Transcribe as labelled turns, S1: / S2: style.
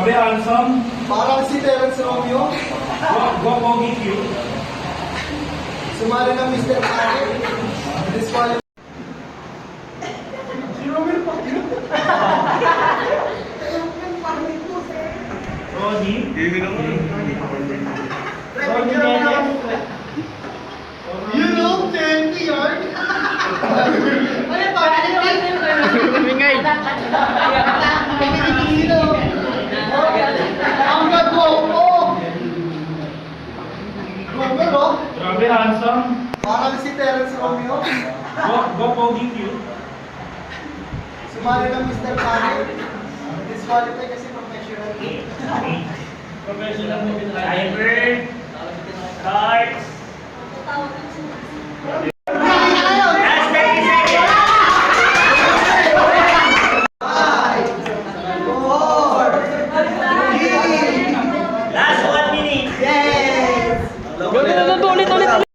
S1: Grabe, handsome.
S2: Parang si Terence Romeo.
S1: Go, pogi, cute.
S2: Sumali ng Mr. Pare. Disqualified. Si Romeo pa cute.
S1: Rodi.
S2: You know, 20 yun. Ano ba?
S3: Ingay.
S2: Ang gagawpo! Romeo?
S1: Grabe, handsome.
S2: Parang si Terence Romeo.
S1: Go, pogi, cute.
S2: Sumali ng Mr. Pare. Disqualified kasi professional.
S1: Professional mo timer. Starts.
S2: Last 1 minute. Yes!
S3: Ulit.